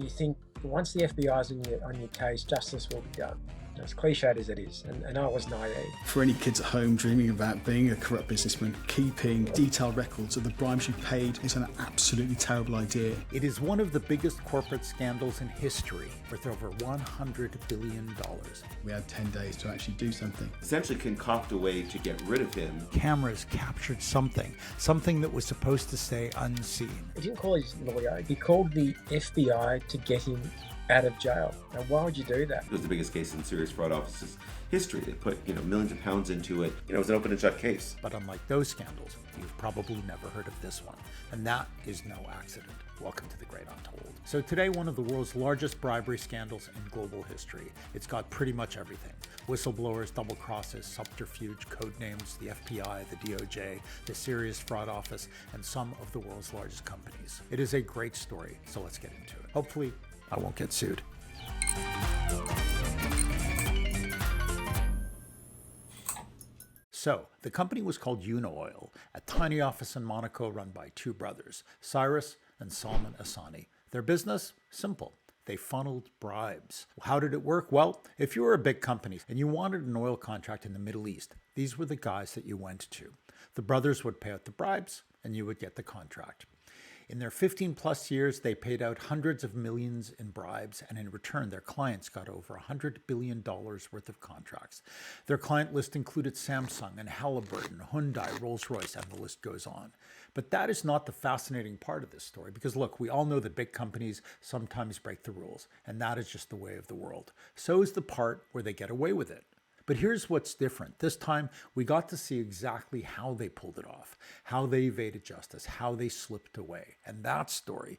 You think once the FBI's on your case, justice will be done. As cliched as it is, and I was naive. For any kids at home dreaming about being a corrupt businessman, keeping detailed records of the bribes you paid is an absolutely terrible idea. It is one of the biggest corporate scandals in history, worth over $100 billion. We had 10 days to actually do something. Essentially concocted a way to get rid of him. Cameras captured something that was supposed to stay unseen. He didn't call his lawyer, he called the FBI to get him out of jail. Now, why would you do that? It was the biggest case in serious fraud office's history. They put, millions of pounds into it. It was an open and shut case. But unlike those scandals, you've probably never heard of this one. And that is no accident. Welcome to the Great Untold. So today, one of the world's largest bribery scandals in global history. It's got pretty much everything. Whistleblowers, double crosses, subterfuge, code names, the FBI, the DOJ, the Serious Fraud Office, and some of the world's largest companies. It is a great story, so let's get into it. Hopefully, I won't get sued. So, the company was called Unaoil, a tiny office in Monaco run by two brothers, Cyrus and Salman Assani. Their business? Simple. They funneled bribes. How did it work? Well, if you were a big company and you wanted an oil contract in the Middle East, these were the guys that you went to. The brothers would pay out the bribes and you would get the contract. In their 15 plus years, they paid out hundreds of millions in bribes, and in return, their clients got over $100 billion worth of contracts. Their client list included Samsung and Halliburton, Hyundai, Rolls-Royce, and the list goes on. But that is not the fascinating part of this story, because look, we all know that big companies sometimes break the rules, and that is just the way of the world. So is the part where they get away with it. But here's what's different. This time, we got to see exactly how they pulled it off, how they evaded justice, how they slipped away. And that story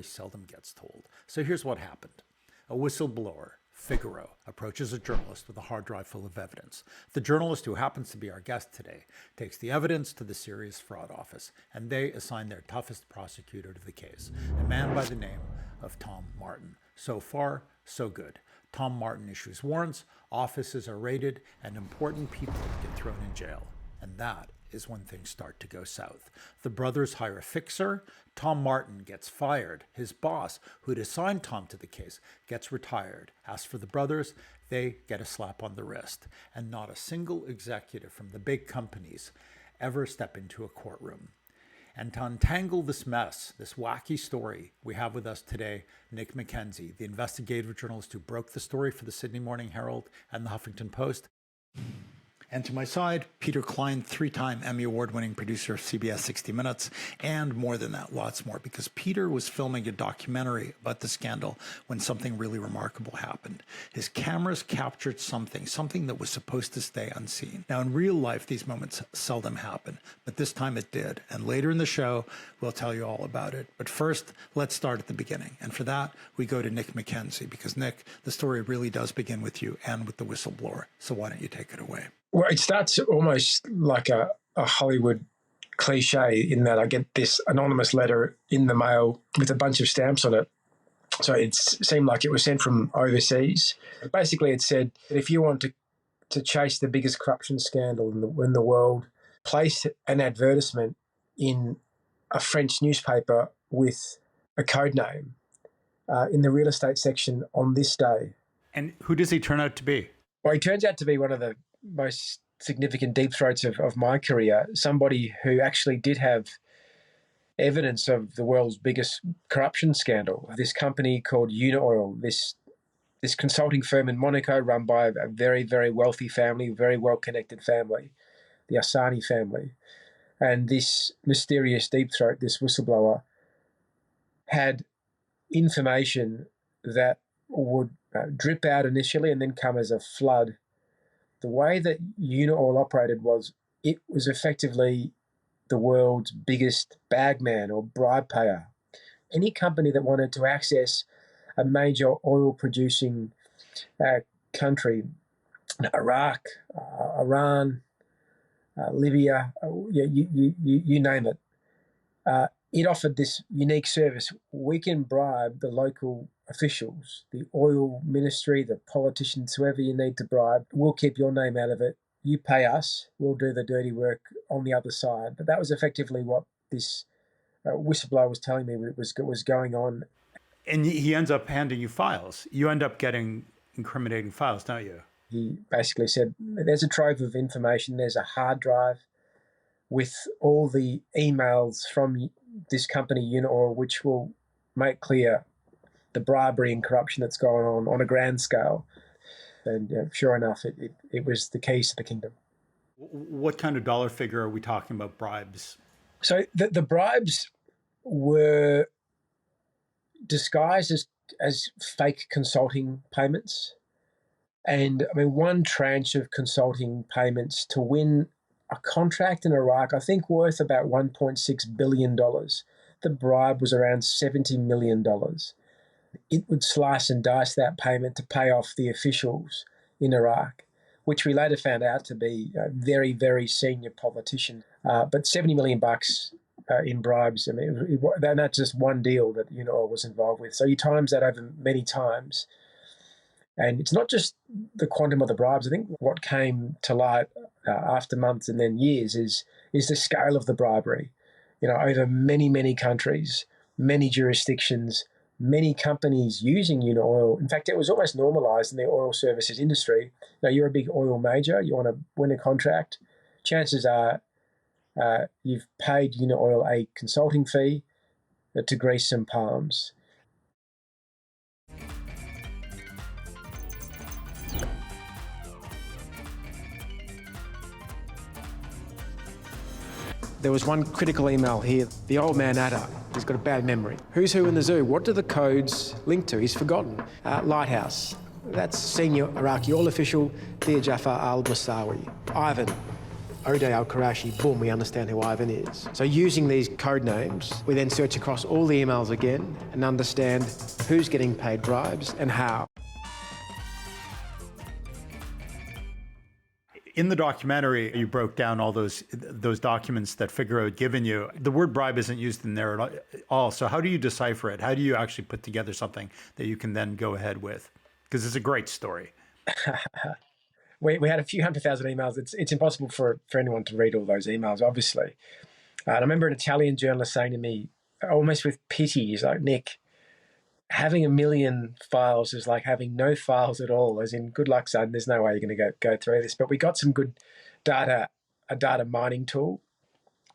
seldom gets told. So here's what happened. A whistleblower, Figaro, approaches a journalist with a hard drive full of evidence. The journalist, who happens to be our guest today, takes the evidence to the Serious Fraud Office, and they assign their toughest prosecutor to the case, a man by the name of Tom Martin. So far, so good. Tom Martin issues warrants, offices are raided, and important people get thrown in jail. And that is when things start to go south. The brothers hire a fixer. Tom Martin gets fired. His boss, who'd assigned Tom to the case, gets retired. As for the brothers, they get a slap on the wrist. And not a single executive from the big companies ever step into a courtroom. And to untangle this mess, this wacky story, we have with us today Nick McKenzie, the investigative journalist who broke the story for the Sydney Morning Herald and the Huffington Post. And to my side, Peter Klein, three-time Emmy Award-winning producer of CBS 60 Minutes, and more than that, lots more, because Peter was filming a documentary about the scandal when something really remarkable happened. His cameras captured something that was supposed to stay unseen. Now, in real life, these moments seldom happen, but this time it did. And later in the show, we'll tell you all about it. But first, let's start at the beginning. And for that, we go to Nick McKenzie, because Nick, the story really does begin with you and with the whistleblower. So why don't you take it away? Well, it starts almost like a Hollywood cliche in that I get this anonymous letter in the mail with a bunch of stamps on it. So it seemed like it was sent from overseas. Basically, it said that if you want to chase the biggest corruption scandal in the world, place an advertisement in a French newspaper with a code name in the real estate section on this day. And who does he turn out to be? Well, he turns out to be one of the most significant deep throats of my career, somebody who actually did have evidence of the world's biggest corruption scandal. This company called Unaoil, this consulting firm in Monaco run by a very, very wealthy family, very well-connected family, the Assani family. And this mysterious deep throat, this whistleblower, had information that would drip out initially and then come as a flood. The way that Unaoil operated was it was effectively the world's biggest bagman or bribe payer. Any company that wanted to access a major oil-producing country, Iraq, Iran, Libya, you name it, it offered this unique service. We can bribe the local officials, the oil ministry, the politicians, whoever you need to bribe. We'll keep your name out of it. You pay us. We'll do the dirty work on the other side. But that was effectively what this whistleblower was telling me was going on. And he ends up handing you files. You end up getting incriminating files, don't you? He basically said, there's a trove of information, there's a hard drive with all the emails from this company, Unaoil, which will make clear the bribery and corruption that's going on a grand scale. And sure enough, it was the keys to the kingdom. What kind of dollar figure are we talking about, bribes? So the bribes were disguised as fake consulting payments. And I mean, one tranche of consulting payments to win a contract in Iraq, I think worth about $1.6 billion. The bribe was around $70 million. It would slice and dice that payment to pay off the officials in Iraq, which we later found out to be very, very senior politicians. But $70 million in bribes, I mean, that's just one deal that Unaoil was involved with. So you times that over many times. And it's not just the quantum of the bribes. I think what came to light after months and then years is the scale of the bribery. Over many, many countries, many jurisdictions, many companies using Unaoil. In fact, it was almost normalized in the oil services industry. You're a big oil major, you want to win a contract. Chances are you've paid Unaoil a consulting fee to grease some palms. There was one critical email here. The old man Adder, he's got a bad memory. Who's who in the zoo? What do the codes link to? He's forgotten. Lighthouse, that's senior Iraqi oil official, Dear Jafar al-Musawi. Ivan, O'Day al-Qurashi, boom, we understand who Ivan is. So using these code names, we then search across all the emails again and understand who's getting paid bribes and how. In the documentary, you broke down all those documents that Figaro had given you. The word bribe isn't used in there at all. So how do you decipher it? How do you actually put together something that you can then go ahead with? Because it's a great story. We had a few 100,000 emails. It's impossible for anyone to read all those emails, obviously. And I remember an Italian journalist saying to me, almost with pity, he's like, Nick, having 1 million files is like having no files at all, as in, good luck, son, there's no way you're going to go through this. But we got some good a data mining tool.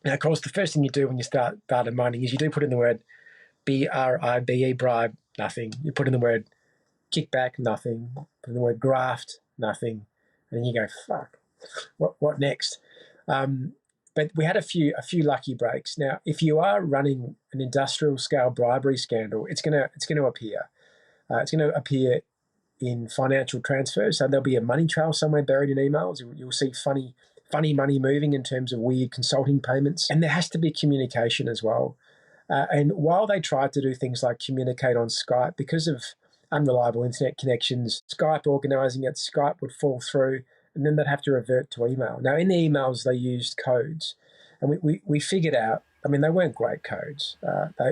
Now, of course, the first thing you do when you start data mining is you do put in the word BRIBE, bribe, nothing. You put in the word kickback, nothing. Put in the word graft, nothing. And then you go, fuck, what next? But we had a few lucky breaks. Now, if you are running an industrial scale bribery scandal, it's going to appear. It's going to appear in financial transfers. So there'll be a money trail somewhere buried in emails. You'll see funny money moving in terms of weird consulting payments. And there has to be communication as well. And while they tried to do things like communicate on Skype, because of unreliable internet connections, Skype organising it, Skype would fall through, and then they'd have to revert to email. Now, in the emails, they used codes. And we figured out, I mean, they weren't great codes.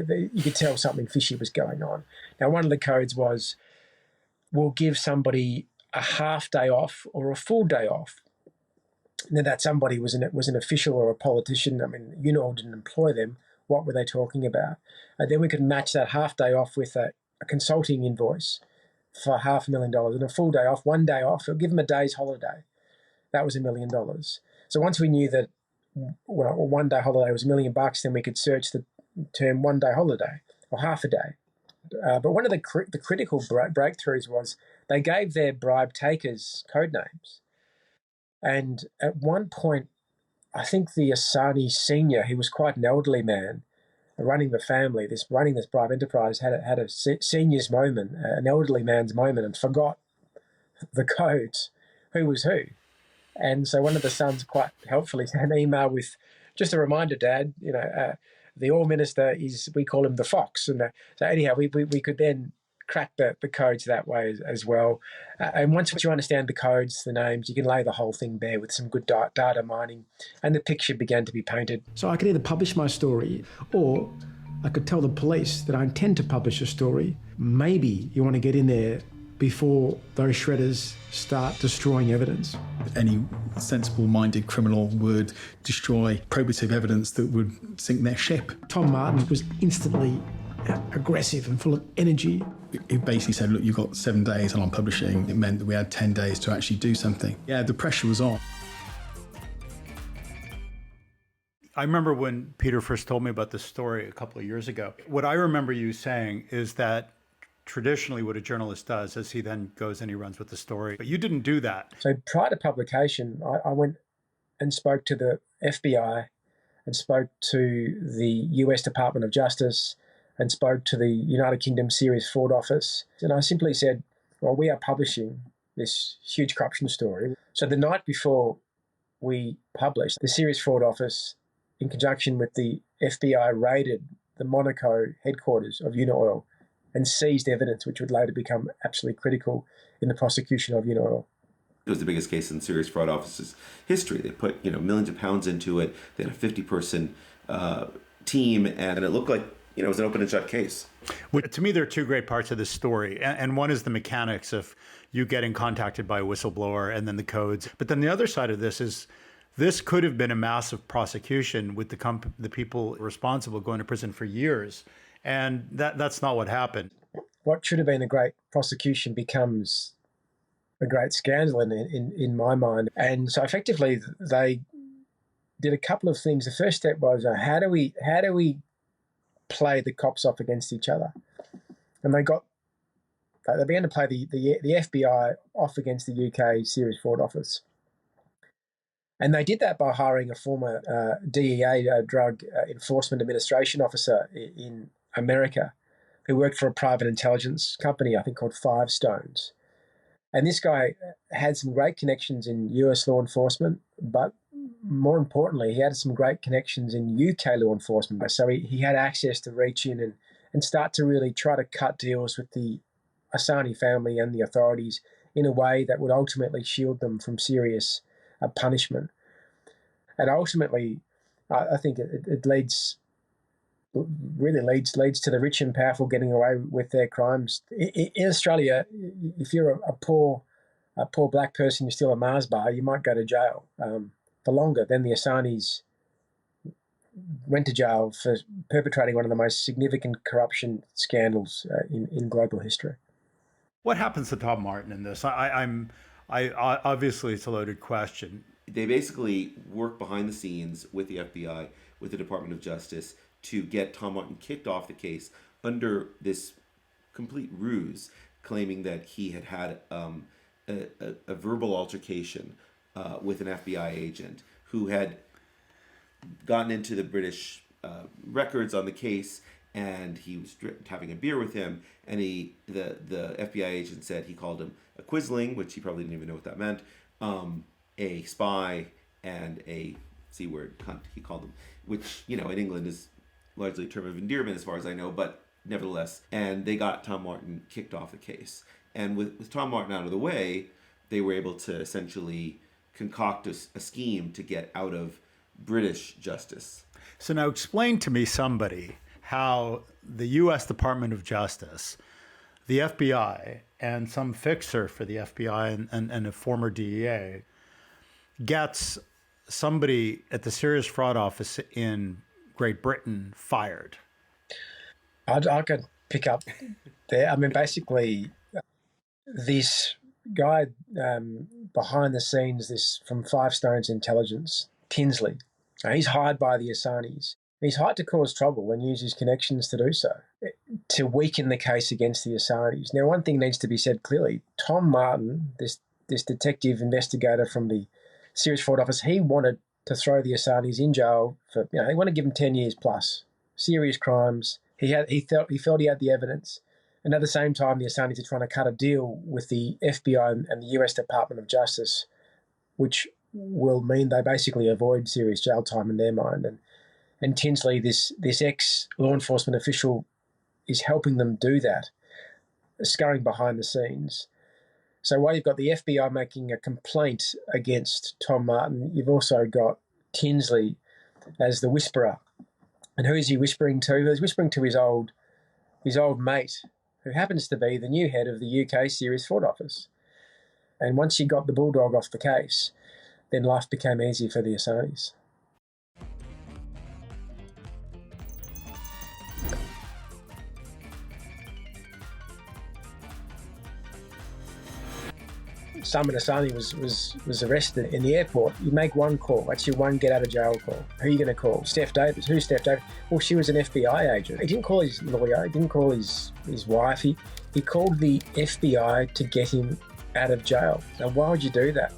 You could tell something fishy was going on. Now, one of the codes was, we'll give somebody a half day off or a full day off. Now, that somebody was an official or a politician. I mean, Unaoil didn't employ them. What were they talking about? And then we could match that half day off with a consulting invoice for $500,000 and a full day off, 1 day off. It'll give them a day's holiday. That was $1 million. So once we knew that, well, a 1 day holiday was $1 million, then we could search the term 1 day holiday or half a day. But one of the critical breakthroughs was they gave their bribe takers code names. And at one point, I think the Asani senior, he was quite an elderly man, running the family, running this bribe enterprise, had a senior's moment, an elderly man's moment, and forgot the codes, who was who. And so one of the sons quite helpfully sent an email with just a reminder, Dad, the oil minister we call him the Fox. And so anyhow, we could then crack the codes that way as well. And once you understand the codes, the names, you can lay the whole thing bare with some good data mining, and the picture began to be painted. So I could either publish my story, or I could tell the police that I intend to publish a story. Maybe you want to get in there before those shredders start destroying evidence. Any sensible-minded criminal would destroy probative evidence that would sink their ship. Tom Martin was instantly aggressive and full of energy. It basically said, look, you've got 7 days and I'm publishing. It meant that we had 10 days to actually do something. Yeah, the pressure was on. I remember when Peter first told me about this story a couple of years ago. What I remember you saying is that traditionally what a journalist does is he then goes and he runs with the story. But you didn't do that. So prior to publication, I went and spoke to the FBI and spoke to the US Department of Justice and spoke to the United Kingdom Serious Fraud Office. And I simply said, well, we are publishing this huge corruption story. So the night before we published, the Serious Fraud Office, in conjunction with the FBI, raided the Monaco headquarters of Unaoil and seized evidence which would later become absolutely critical in the prosecution of Unaoil. It was the biggest case in the Serious Fraud Office's history. They put millions of pounds into it. They had a 50-person team, and it looked like it was an open and shut case. Well, to me, there are two great parts of this story, and one is the mechanics of you getting contacted by a whistleblower and then the codes. But then the other side of this is this could have been a massive prosecution with the people responsible going to prison for years, and that's not what happened. What should have been a great prosecution becomes a great scandal in my mind. And so effectively they did a couple of things. The first step was how do we play the cops off against each other? And they began to play the FBI off against the UK Serious Fraud Office. And they did that by hiring a former DEA, Drug Enforcement Administration officer in America, who worked for a private intelligence company, I think called Five Stones. And this guy had some great connections in US law enforcement, but more importantly, he had some great connections in UK law enforcement. So he had access to reach in and start to really try to cut deals with the Asani family and the authorities in a way that would ultimately shield them from serious punishment. And ultimately, I think it leads to the rich and powerful getting away with their crimes. In Australia, if you're a poor black person, you steal a Mars bar, you might go to jail for longer than the Asanis went to jail for perpetrating one of the most significant corruption scandals in global history. What happens to Tom Martin in this? I obviously it's a loaded question. They basically work behind the scenes with the FBI, with the Department of Justice, to get Tom Martin kicked off the case under this complete ruse, claiming that he had a verbal altercation with an FBI agent who had gotten into the British records on the case, and he was having a beer with him, and the FBI agent said he called him a quisling, which he probably didn't even know what that meant, a spy, and a C word, cunt, he called him, which, in England is largely a term of endearment as far as I know, but nevertheless. And they got Tom Martin kicked off the case. And with Tom Martin out of the way, they were able to essentially concoct a scheme to get out of British justice. So now explain to me, somebody, how the U.S. Department of Justice, the FBI, and some fixer for the FBI and a former DEA gets somebody at the Serious Fraud Office in Great Britain fired. I could pick up there. I mean, basically, this guy behind the scenes, this from Five Stones Intelligence, Tinsley, he's hired by the Asanis. He's hired to cause trouble and use his connections to do so, to weaken the case against the Asanis. Now, one thing needs to be said clearly. Tom Martin, this detective investigator from the Serious Fraud Office, he wanted to throw the Asanis in jail for, he wanted to give them 10 years plus. Serious crimes. He felt he had the evidence. And at the same time, the Asanis are trying to cut a deal with the FBI and the US Department of Justice, which will mean they basically avoid serious jail time in their mind. And Tinsley, this ex-law enforcement official, is helping them do that, scurrying behind the scenes. So while you've got the FBI making a complaint against Tom Martin, you've also got Tinsley as the whisperer. And who is he whispering to? He's whispering to his old mate, who happens to be the new head of the UK Serious Fraud Office. And once you got the bulldog off the case, then life became easier for the Asanis. Salman Asani was arrested in the airport, you make one call. That's your one get out of jail call. Who are you going to call? Steph Davis. Who's Steph Davis? Well, she was an FBI agent. He didn't call his lawyer. He didn't call his wife. He called the FBI to get him out of jail. Now, why would you do that?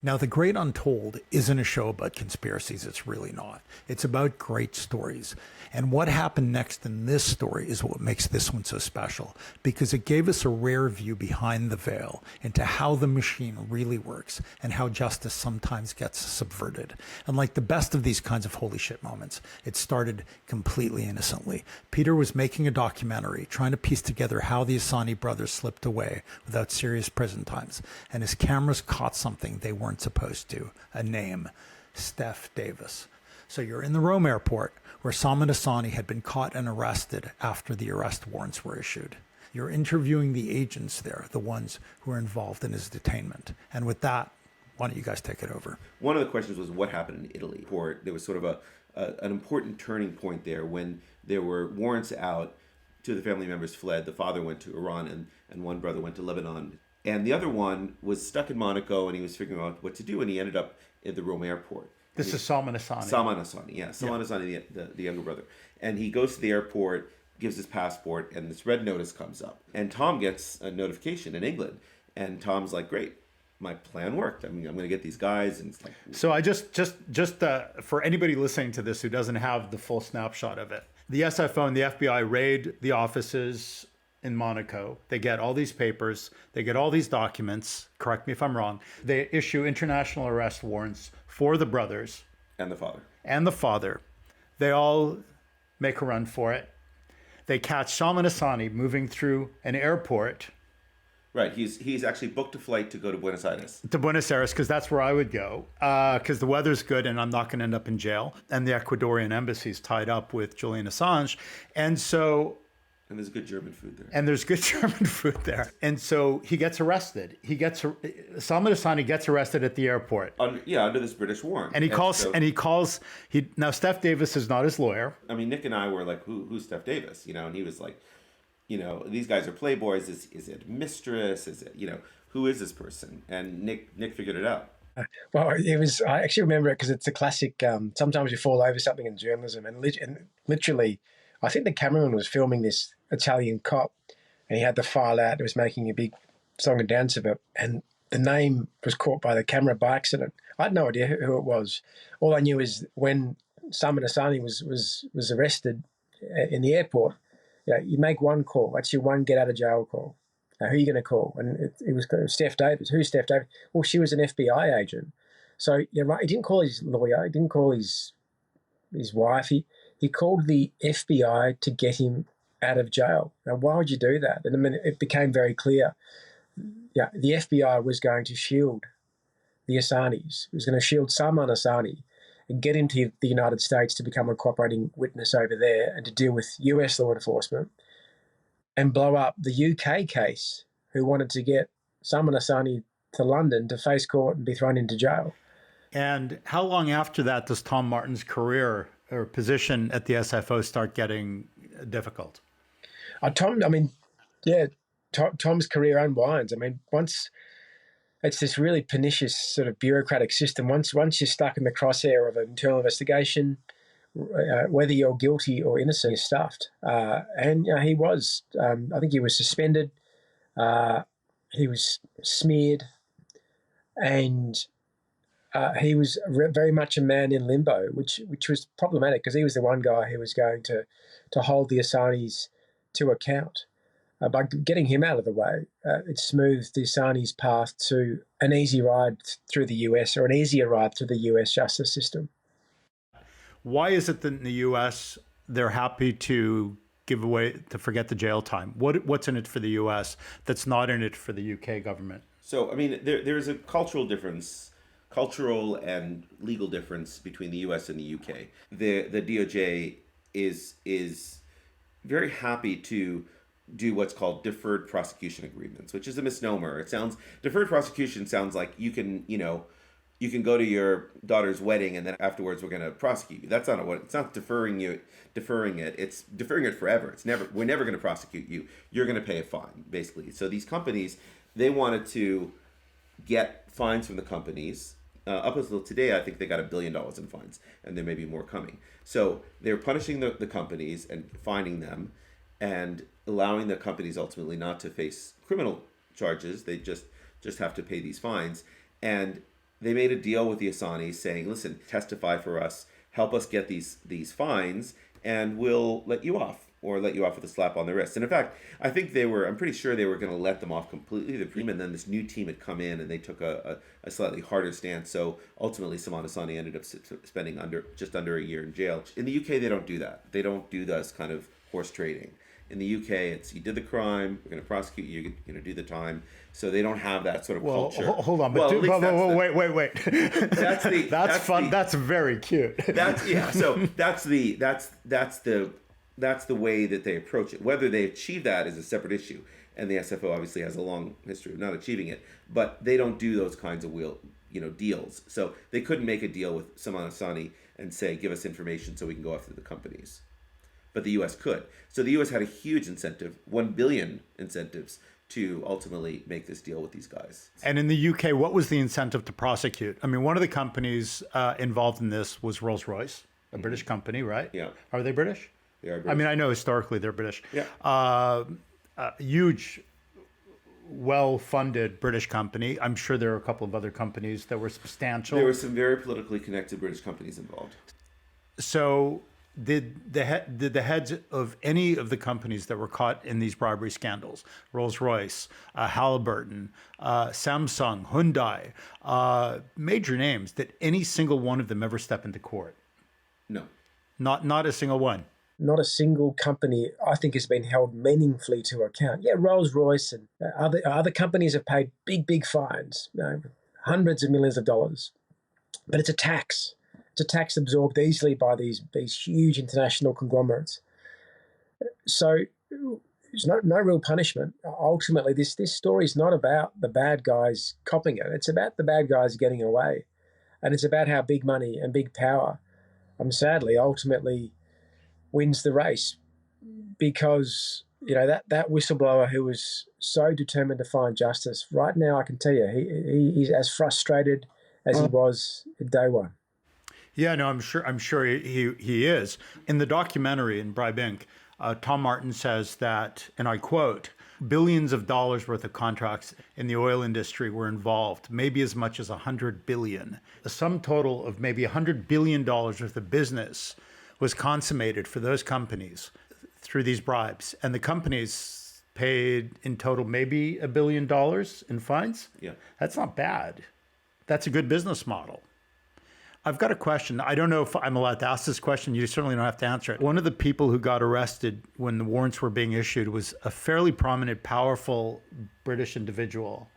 Now, The Great Untold isn't a show about conspiracies. It's really not. It's about great stories. And what happened next in this story is what makes this one so special, because it gave us a rare view behind the veil into how the machine really works and how justice sometimes gets subverted. And like the best of these kinds of holy shit moments, it started completely innocently. Peter was making a documentary, trying to piece together how the Asani brothers slipped away without serious prison times. And his cameras caught something they weren't supposed to, a name, Steph Davis. So you're in the Rome airport where Salman Asani had been caught and arrested after the arrest warrants were issued. You're interviewing the agents there, the ones who are involved in his detainment. And with that, why don't you guys take it over? One of the questions was what happened in Italy. There was sort of an important turning point there when there were warrants out. Two of the family members fled. The father went to Iran and one brother went to Lebanon. And the other one was stuck in Monaco and he was figuring out what to do, and he ended up at the Rome airport. This is Salman Asani. Salman Asani, yeah. Salman Asani, the younger brother. And he goes to the airport, gives his passport, and this red notice comes up. And Tom gets a notification in England. And Tom's like, great, my plan worked. I mean, I'm going to get these guys. And it's like, so I just for anybody listening to this who doesn't have the full snapshot of it, the SFO and the FBI raid the offices in Monaco. They get all these papers. They get all these documents. Correct me if I'm wrong. They issue international arrest warrants for the brothers. And the father. And the father. They all make a run for it. They catch Salman Asani moving through an airport. Right. He's actually booked a flight to go to Buenos Aires. To Buenos Aires, because that's where I would go, because the weather's good and I'm not going to end up in jail. And the Ecuadorian embassy is tied up with Julian Assange. And there's good German food there. And so he gets arrested. Salman Asani gets arrested at the airport. Under this British warrant. Now Steph Davis is not his lawyer. I mean, Nick and I were like, who's Steph Davis? And he was like, these guys are playboys. Is it mistress? Is it, who is this person? And Nick figured it out. Well, I actually remember it because it's a classic, sometimes you fall over something in journalism and literally, I think the cameraman was filming this Italian cop and he had the file out. He was making a big song and dance of it. And the name was caught by the camera by accident. I had no idea who it was. All I knew is when Salman Asani was arrested in the airport, you make one call. That's your one get out of jail call. Now, who are you going to call? And it was Steph Davis. Who's Steph Davis? Well, she was an FBI agent. So you're right. He didn't call his lawyer. He didn't call his wife. He called the FBI to get him out of jail. Now, why would you do that? And I mean, it became very clear. The FBI was going to shield the Asanis. It was going to shield Salman Asani and get him to the United States to become a cooperating witness over there and to deal with US law enforcement and blow up the UK case who wanted to get Salman Asani to London to face court and be thrown into jail. And how long after that does Tom Martin's career or position at the SFO start getting difficult? Tom's career unwinds. I mean, once it's this really pernicious sort of bureaucratic system. Once you're stuck in the crosshair of an internal investigation, whether you're guilty or innocent is stuffed. He was. I think he was suspended. He was smeared, and he was very much a man in limbo, which was problematic because he was the one guy who was going to hold the Asanis to account. By getting him out of the way, it smoothed the Asani's path to an easy ride through the US, or an easier ride through the US justice system. Why is it that in the US they're happy to forget the jail time? What's in it for the US that's not in it for the UK government? So, I mean, there's a cultural and legal difference between the US and the UK. The DOJ is very happy to do what's called deferred prosecution agreements, which is a misnomer. Deferred prosecution sounds like you can, you can go to your daughter's wedding and then afterwards we're going to prosecute you. That's not what it's not deferring it. It's deferring it forever. We're never going to prosecute you. You're going to pay a fine, basically. So these companies, they wanted to get fines from the companies. Up until today, I think they got $1 billion in fines, and there may be more coming. So they're punishing the companies and fining them, and allowing the companies ultimately not to face criminal charges. They just have to pay these fines. And they made a deal with the Assanis saying, listen, testify for us, help us get these fines, and we'll let you off, or let you off with a slap on the wrist. And in fact, I'm pretty sure they were going to let them off completely. And then this new team had come in and they took a slightly harder stance. So ultimately, Salman Assani ended up spending just under a year in jail. In the UK, they don't do that. They don't do this kind of horse trading. In the UK, it's you did the crime, we're going to prosecute you, you're going to do the time. So they don't have that sort of culture. Hold on, wait. That's fun. That's very cute. That's the way that they approach it. Whether they achieve that is a separate issue, and the SFO obviously has a long history of not achieving it. But they don't do those kinds of deals. So they couldn't make a deal with Salman Assani and say, give us information so we can go after the companies. But the U.S. could. So the U.S. had a huge incentive, $1 billion incentives, to ultimately make this deal with these guys. And in the UK, what was the incentive to prosecute? I mean, one of the companies involved in this was Rolls-Royce, a British company, right? Yeah. Are they British? They are British. I mean, I know historically they're British. Yeah. Huge, well-funded British company. I'm sure there are a couple of other companies that were substantial. There were some very politically connected British companies involved. So did the heads of any of the companies that were caught in these bribery scandals, Rolls-Royce, Halliburton, Samsung, Hyundai, major names, did any single one of them ever step into court? No. Not a single one. Not a single company, I think, has been held meaningfully to account. Yeah, Rolls-Royce and other companies have paid big fines, hundreds of millions of dollars. But it's a tax. It's a tax absorbed easily by these huge international conglomerates. So there's no real punishment. Ultimately, this story is not about the bad guys copping it. It's about the bad guys getting away. And it's about how big money and big power, sadly, ultimately wins the race, because that whistleblower who was so determined to find justice, right now I can tell you he's as frustrated as he was at day one. Yeah, no, I'm sure he is. In the documentary in Bribe Inc., Tom Martin says that, and I quote, billions of dollars worth of contracts in the oil industry were involved, maybe as much as $100 billion. The sum total of maybe $100 billion worth of business was consummated for those companies through these bribes. And the companies paid in total maybe $1 billion in fines. Yeah. That's not bad. That's a good business model. I've got a question. I don't know if I'm allowed to ask this question. You certainly don't have to answer it. One of the people who got arrested when the warrants were being issued was a fairly prominent, powerful British individual.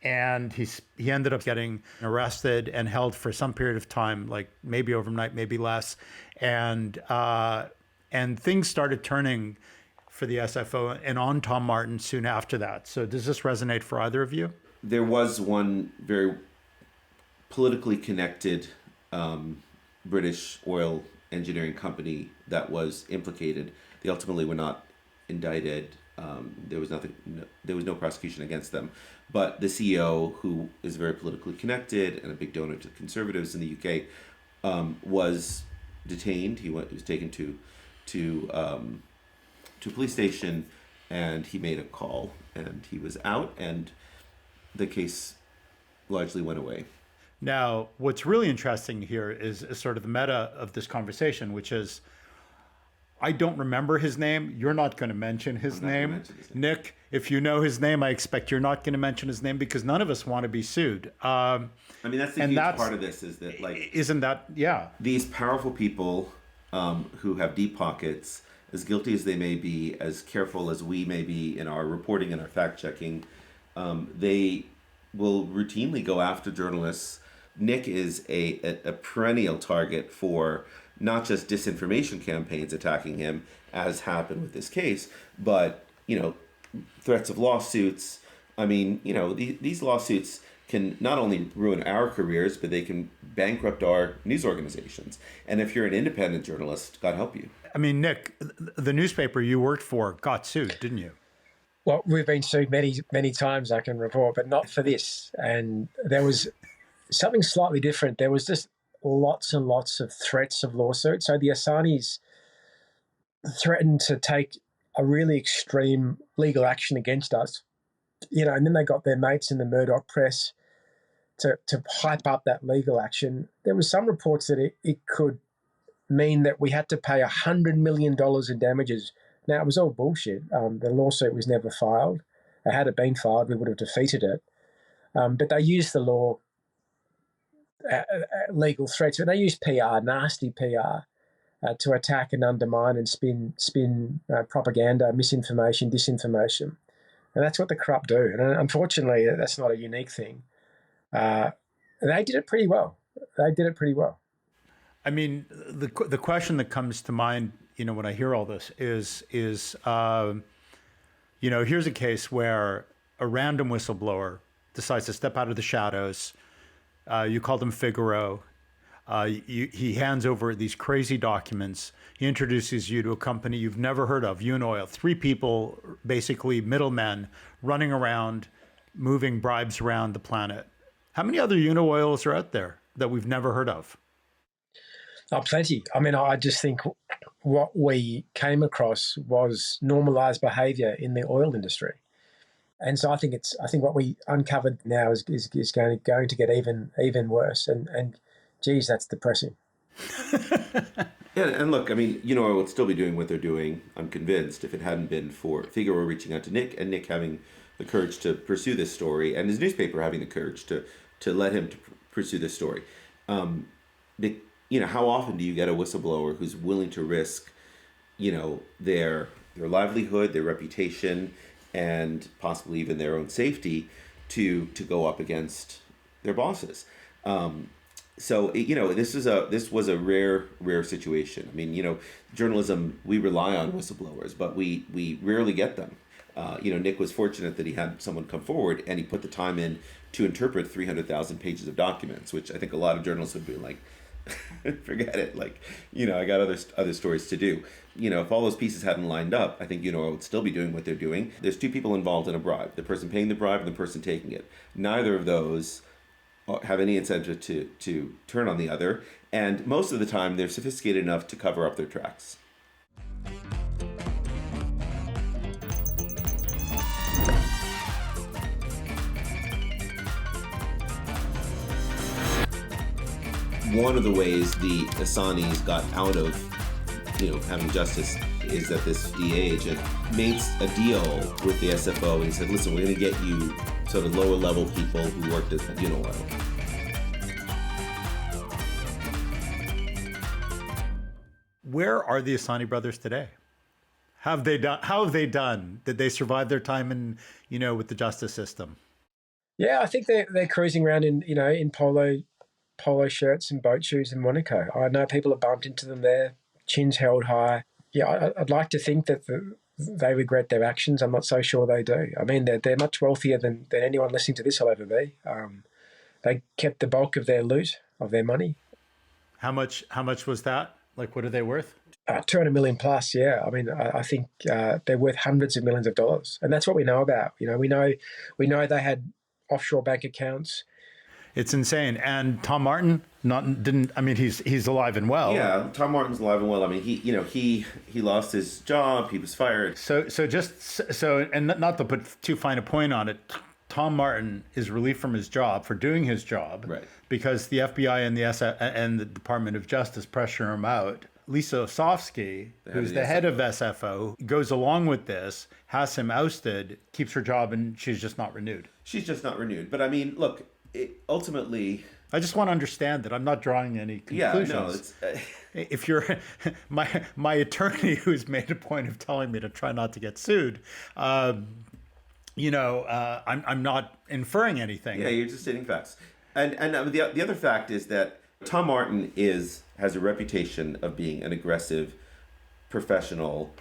And he ended up getting arrested and held for some period of time, like maybe overnight, maybe less. And things started turning for the SFO and on Tom Martin soon after that. So does this resonate for either of you? There was one very politically connected British oil engineering company that was implicated. They ultimately were not indicted. There was no prosecution against them. But the CEO, who is very politically connected and a big donor to conservatives in the UK, was detained. He was taken to a police station, and he made a call, and he was out, and the case largely went away. Now, what's really interesting here is sort of the meta of this conversation, which is, I don't remember his name. You're not going to mention his name. Nick, if you know his name, I expect you're not going to mention his name, because none of us want to be sued. I mean, that's the huge part of this, is that, like, isn't that, yeah. These powerful people who have deep pockets, as guilty as they may be, as careful as we may be in our reporting and our fact checking, they will routinely go after journalists. Nick is a perennial target for not just disinformation campaigns attacking him, as happened with this case, but, threats of lawsuits. I mean, these lawsuits, can not only ruin our careers, but they can bankrupt our news organizations. And if you're an independent journalist, God help you. I mean, Nick, the newspaper you worked for got sued, didn't you? Well, we've been sued many, many times, I can report, but not for this. And there was something slightly different. There was just lots and lots of threats of lawsuits. So the Assanis threatened to take a really extreme legal action against us, and then they got their mates in the Murdoch press to hype up that legal action. There was some reports that it could mean that we had to pay $100 million in damages. Now, it was all bullshit. The lawsuit was never filed. Had it been filed, we would have defeated it. But they used the law, legal threats, and they used PR, nasty PR, to attack and undermine and spin propaganda, misinformation, disinformation. And that's what the corrupt do. And unfortunately, that's not a unique thing. They did it pretty well. I mean, the question that comes to mind, when I hear all this is here's a case where a random whistleblower decides to step out of the shadows. You called him Figaro. He hands over these crazy documents. He introduces you to a company you've never heard of, Unaoil. 3 people, basically middlemen, running around, moving bribes around the planet. How many other Unaoils are out there that we've never heard of? Oh, plenty. I mean, I just think what we came across was normalized behavior in the oil industry. And so I think what we uncovered now is going to get even worse. And geez, that's depressing. Yeah, and look, I mean, Unaoil would still be doing what they're doing, I'm convinced, if it hadn't been for Figaro reaching out to Nick, and Nick having the courage to pursue this story, and his newspaper having the courage to let him to pursue this story. How often do you get a whistleblower who's willing to risk, their livelihood, their reputation, and possibly even their own safety to go up against their bosses? So this was a rare situation. I mean, journalism, we rely on whistleblowers, but we rarely get them. Nick was fortunate that he had someone come forward and he put the time in to interpret 300,000 pages of documents, which I think a lot of journalists would be like, forget it. Like, I got other stories to do. If all those pieces hadn't lined up, I think Unaoil would still be doing what they're doing. There's 2 people involved in a bribe: the person paying the bribe and the person taking it. Neither of those have any incentive to turn on the other, and most of the time they're sophisticated enough to cover up their tracks. One of the ways the Assanis got out of, having justice is that this DA agent made a deal with the SFO and said, listen, we're going to get you sort of lower level people who worked at Unaoil. Where are the Assani brothers today? How have they done? Did they survive their time in, with the justice system? Yeah, I think they're cruising around in polo shirts and boat shoes in Monaco. I know people have bumped into them there, chins held high. Yeah, I'd like to think that they regret their actions. I'm not so sure they do. I mean, they're much wealthier than anyone listening to this will ever be. They kept the bulk of their loot, of their money. How much was that? Like, what are they worth? 200 million plus, yeah. I mean, I think they're worth hundreds of millions of dollars. And that's what we know about. We know they had offshore bank accounts. It's insane. And Tom Martin he's alive and well. Yeah, Tom Martin's alive and well. I mean, he lost his job, he was fired. So and not to put too fine a point on it, Tom Martin is relieved from his job for doing his job, right? Because the FBI and the Department of Justice pressure him out. Lisa Osofsky, who's the head of SFO, goes along with this, has him ousted, keeps her job, and she's just not renewed. But I mean, look, ultimately, I just want to understand that I'm not drawing any conclusions. Yeah, no, it's if you're my attorney, who's made a point of telling me to try not to get sued, I'm not inferring anything. Yeah, you're just stating facts. And the other fact is that Tom Martin has a reputation of being an aggressive, professional,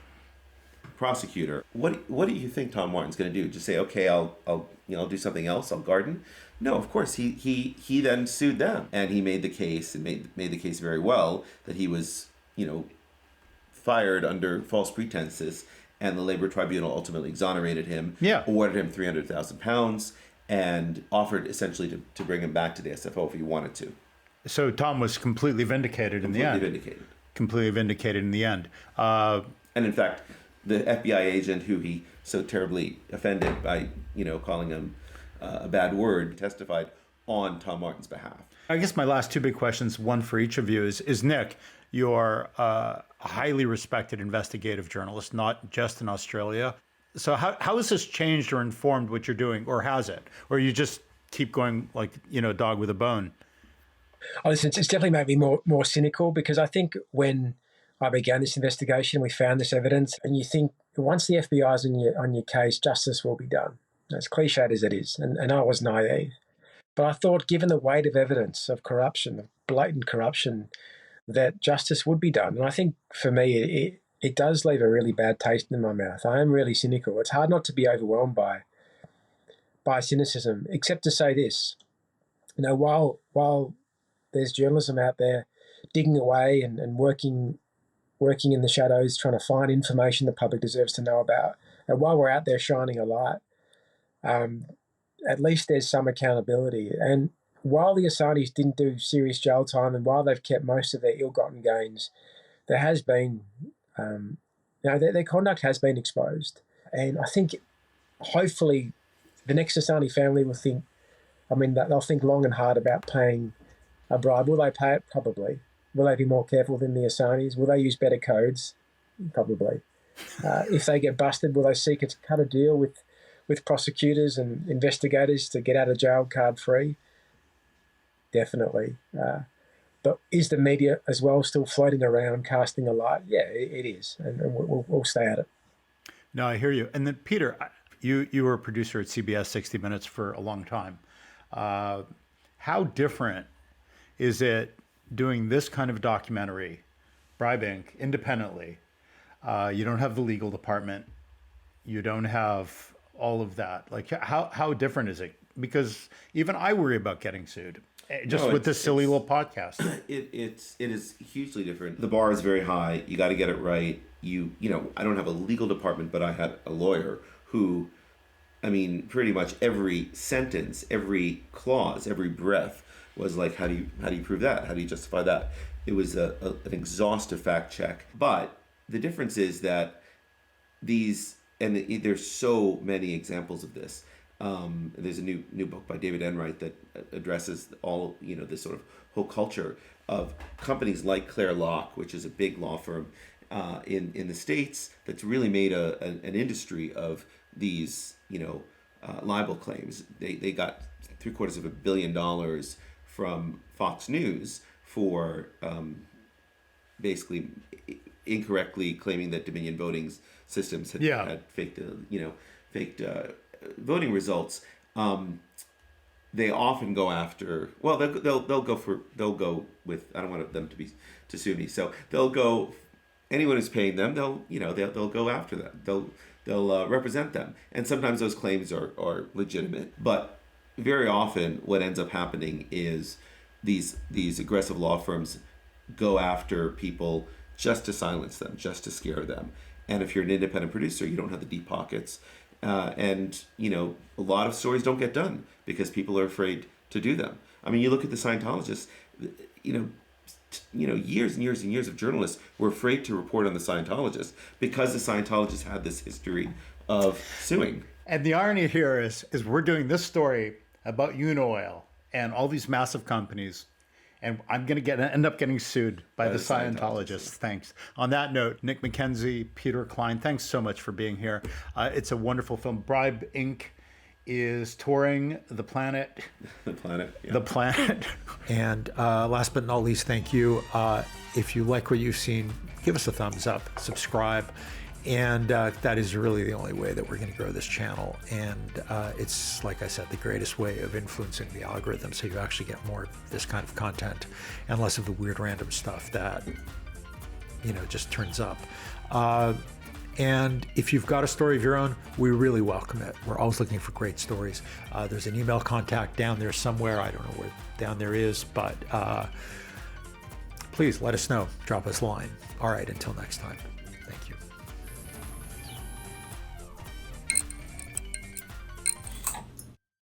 prosecutor. What do you think Tom Martin's going to do? Just say, okay, I'll do something else. I'll garden. No, of course he then sued them, and he made the case and made the case very well that he was fired under false pretenses, and the labor tribunal ultimately exonerated him. Yeah. Awarded him £300,000 and offered essentially to bring him back to the SFO if he wanted to. So Tom was completely vindicated in the end. Completely vindicated in the end. And in fact, the FBI agent who he so terribly offended by, calling him a bad word, testified on Tom Martin's behalf. I guess my last two big questions, one for each of you, is Nick, you're a highly respected investigative journalist, not just in Australia. So how has this changed or informed what you're doing, or has it? Or you just keep going like, a dog with a bone? Oh, listen, it's definitely made me more cynical, because I think when I began this investigation, we found this evidence, and you think once the FBI is on your case, justice will be done. As cliched as it is, and I was naive. But I thought, given the weight of evidence of corruption, of blatant corruption, that justice would be done. And I think for me, it does leave a really bad taste in my mouth. I am really cynical. It's hard not to be overwhelmed by cynicism, except to say this. While there's journalism out there digging away and working in the shadows, trying to find information the public deserves to know about, and while we're out there shining a light, at least there's some accountability. And while the Assanges didn't do serious jail time, and while they've kept most of their ill-gotten gains, there has been, their conduct has been exposed. And I think hopefully the next Assange family will think, they'll think long and hard about paying a bribe. Will they pay it? Probably. Will they be more careful than the Assanges? Will they use better codes? Probably. If they get busted, will they seek to cut a deal with prosecutors and investigators to get out of jail card free? Definitely. But is the media as well still floating around casting a light? Yeah, it is, and we'll stay at it. No, I hear you. And then Peter, you were a producer at CBS 60 Minutes for a long time. How different is it doing this kind of documentary, Bribe Inc., independently? You don't have the legal department. You don't have all of that. Like, how different is it? Because even I worry about getting sued with this silly little podcast. It is hugely different. The bar is very high. You got to get it right. I don't have a legal department, but I had a lawyer who, pretty much every sentence, every clause, every breath was like, how do you prove that? How do you justify that? It was an exhaustive fact check. But the difference is that there's so many examples of this. There's a new book by David Enright that addresses all, this sort of whole culture of companies like Clare Locke, which is a big law firm in the States that's really made an industry of these, libel claims. They got $750 million from Fox News for basically incorrectly claiming that Dominion voting systems had faked voting results. They often go after. Well, they'll go with. I don't want them to sue me. So they'll go. Anyone who's paying them, they'll go after them. They'll represent them, and sometimes those claims are legitimate. But very often, what ends up happening is these aggressive law firms go after people just to silence them, just to scare them. And if you're an independent producer, you don't have the deep pockets. And a lot of stories don't get done because people are afraid to do them. You look at the Scientologists, years and years and years of journalists were afraid to report on the Scientologists because the Scientologists had this history of suing. And the irony here is we're doing this story about Unaoil and all these massive companies, and I'm going to end up getting sued by the Scientologists. Thanks. On that note, Nick McKenzie, Peter Klein, thanks so much for being here. It's a wonderful film. Bribe Inc. is touring the planet. The planet. Yeah. The planet. And last but not least, thank you. If you like what you've seen, give us a thumbs up, subscribe. And that is really the only way that we're going to grow this channel. And it's, like I said, the greatest way of influencing the algorithm, so you actually get more of this kind of content and less of the weird random stuff that, just turns up. And if you've got a story of your own, we really welcome it. We're always looking for great stories. There's an email contact down there somewhere. I don't know where down there is, but please let us know. Drop us a line. All right, until next time.